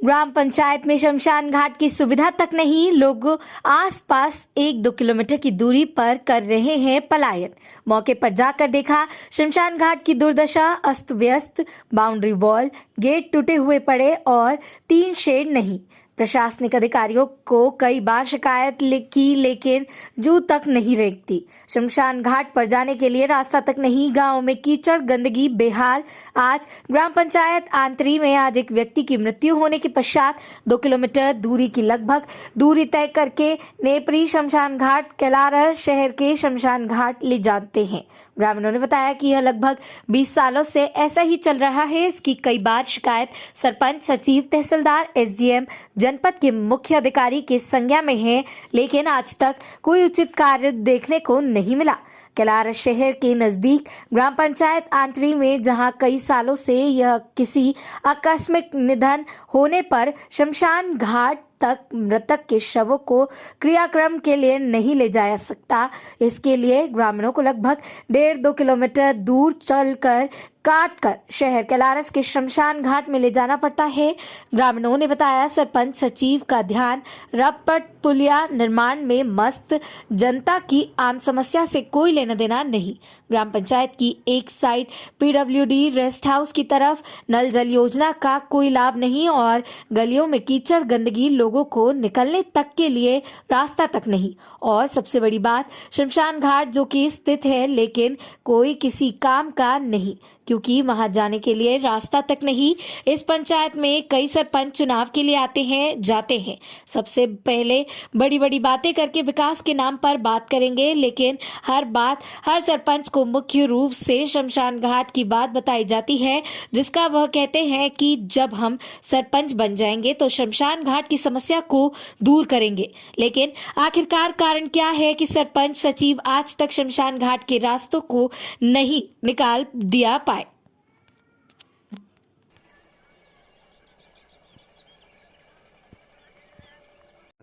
ग्राम पंचायत में शमशान घाट की सुविधा तक नहीं, लोग आसपास 1-2 किलोमीटर की दूरी पर कर रहे हैं पलायन। मौके पर जाकर देखा शमशान घाट की दुर्दशा, अस्त व्यस्त, बाउंड्री वॉल, गेट टूटे हुए पड़े और 3 शेड नहीं। प्रशासनिक अधिकारियों को कई बार शिकायत की, लेकिन जू तक नहीं रेंगती। शमशान घाट पर जाने के लिए रास्ता तक नहीं, गांव में कीचड़, गंदगी, बेहाल। आज ग्राम पंचायत आंतरी में आज एक व्यक्ति की मृत्यु होने के पश्चात 2 किलोमीटर दूरी की लगभग दूरी तय करके नेपरी शमशान घाट कैलारस शहर के शमशान घाट ले जाते हैं। ग्रामीणों ने बताया कि यह लगभग 20 सालों से ऐसा ही चल रहा है। इसकी कई बार शिकायत सरपंच, सचिव, तहसीलदार, एसडीएम, जनपद के मुख्य अधिकारी के संज्ञा में है, लेकिन आज तक कोई उचित कार्य देखने को नहीं मिला। कैलारस शहर के नजदीक ग्राम पंचायत आंतरी में जहां कई सालों से यह किसी आकस्मिक निधन होने पर शमशान घाट तक मृतक के शवों को क्रियाक्रम के लिए नहीं ले जाया सकता, इसके लिए ग्रामीणों को लगभग 1.5-2 किलोमीटर दूर चलकर काटकर शहर कैलारस के शमशान घाट में ले जाना पड़ता है। ग्रामीणों ने बताया सरपंच सचिव का ध्यान रपट पुलिया निर्माण में मस्त, जनता की आम समस्या से कोई लेना देना नहीं। ग्राम पंचायत की एक साइड पीडब्ल्यूडी रेस्ट हाउस की तरफ नल जल योजना का कोई लाभ नहीं और गलियों में कीचड़, गंदगी, लोगों को निकलने तक के लिए रास्ता तक नहीं। और सबसे बड़ी बात, शमशान घाट जो कि स्थित है लेकिन कोई किसी काम का नहीं, क्योंकि वहां जाने के लिए रास्ता तक नहीं। इस पंचायत में कई सरपंच चुनाव के लिए आते हैं, जाते हैं, सबसे पहले बड़ी बड़ी बातें करके विकास के नाम पर बात करेंगे, लेकिन हर सरपंच को मुख्य रूप से शमशान घाट की बात बताई जाती है, जिसका वह कहते हैं कि जब हम सरपंच बन जाएंगे तो शमशान घाट की समस्या को दूर करेंगे। लेकिन आखिरकार कारण क्या है कि सरपंच, सचिव आज तक शमशान घाट के रास्तों को नहीं निकाल दिया पाए।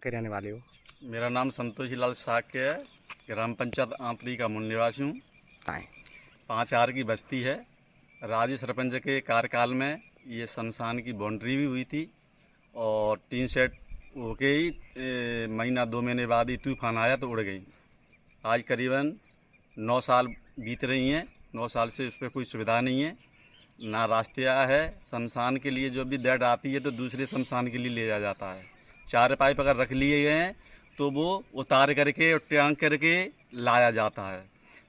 रहने वाले हो? मेरा नाम संतोषी लाल साक्य है। ग्राम पंचायत आंतरी का मूल निवासी हूँ। 5 आर की बस्ती है। राज्य सरपंच के कार्यकाल में ये शमशान की बाउंड्री भी हुई थी और 3 सेट होके ही 1-2 महीने बाद ही तूफान आया तो उड़ गई। आज करीबन 9 साल बीत रही हैं। 9 साल से उस पर कोई सुविधा नहीं है, ना रास्ता है। शमशान के लिए जो भी डेड आती है तो दूसरे शमशान के लिए ले जाया जाता है। 4 पाइप अगर रख लिए गए हैं तो वो उतार करके और ट्यांक करके लाया जाता है।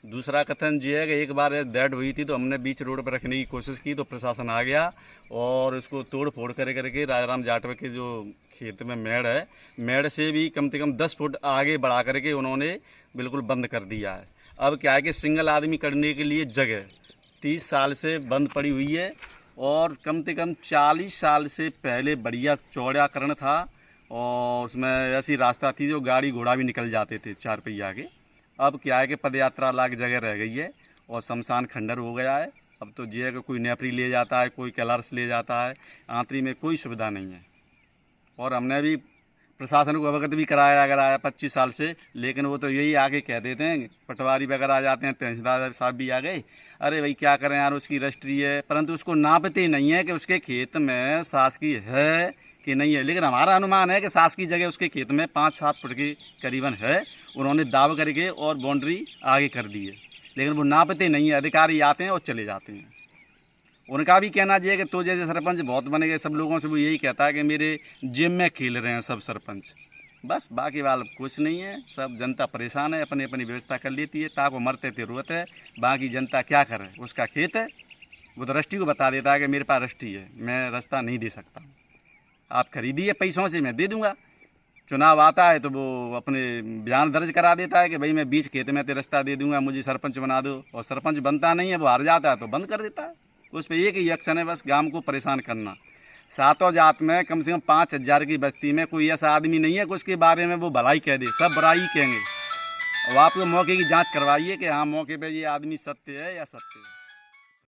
दूसरा कथन ये है कि एक बार डेड हुई थी तो हमने बीच रोड पर रखने की कोशिश की तो प्रशासन आ गया और उसको तोड़ फोड़ करके राजाराम जाटव के जो खेत में मेड़ है, मेड़ से भी कम से कम 10 फुट आगे बढ़ा करके उन्होंने बिल्कुल बंद कर दिया है। अब क्या है कि सिंगल आदमी करने के लिए जगह 30 साल से बंद पड़ी हुई है और कम से कम 40 साल से पहले बढ़िया चौड़ाकरण था और उसमें ऐसी रास्ता थी जो गाड़ी घोड़ा भी निकल जाते थे 4 पहिया के। अब क्या है कि पदयात्रा लायक जगह रह गई है और शमशान खंडर हो गया है। अब तो ये है कि कोई नेपरी ले जाता है, कोई कैलारस ले जाता है। आंतरी में कोई सुविधा नहीं है और हमने भी प्रशासन को अवगत भी कराया 25 साल से, लेकिन वो तो यही आगे कह देते हैं। पटवारी वगैरह आ जाते हैं, तहसीलदार साहब भी आ गए, अरे भाई क्या करें यार, उसकी रजिस्ट्री है, परंतु उसको नापते नहीं है कि उसके खेत में शासकीय है कि नहीं है। लेकिन हमारा अनुमान है कि शासकीय जगह उसके खेत में 5-7 फुट के करीबन है। उन्होंने दाव करके और बाउंड्री आगे कर दी है, लेकिन वो नापते नहीं है। अधिकारी आते हैं और चले जाते हैं। उनका भी कहना चाहिए कि तो जैसे सरपंच बहुत बने गए, सब लोगों से वो यही कहता है कि मेरे जिम में खेल रहे हैं सब सरपंच, बस बाकी वाल कुछ नहीं है। सब जनता परेशान है, अपनी अपनी व्यवस्था कर लेती है। ताको मरते थे रोते है, बाकी जनता क्या करे, उसका खेत है, वो तो रजिस्ट्री को बता देता है कि मेरे पास रजिस्ट्री है, मैं रास्ता नहीं दे सकता, आप खरीदिए पैसों से, मैं दे दूंगा। चुनाव आता है तो वो अपने बयान दर्ज करा देता है कि भाई मैं 20 खेत में ते रास्ता दे दूंगा, मुझे सरपंच बना दो, और सरपंच बनता नहीं है, वो हार जाता है तो बंद कर देता है। उस पर एक ही एक्शन है, बस गांव को परेशान करना। 7 जात में कम से कम 5000 की बस्ती में कोई ऐसा आदमी नहीं है कि उसके बारे में वो भलाई कह दे, सब बुराई कहेंगे। अब आप मौके की जाँच करवाइए कि हाँ मौके पर ये आदमी सत्य है या सत्य है।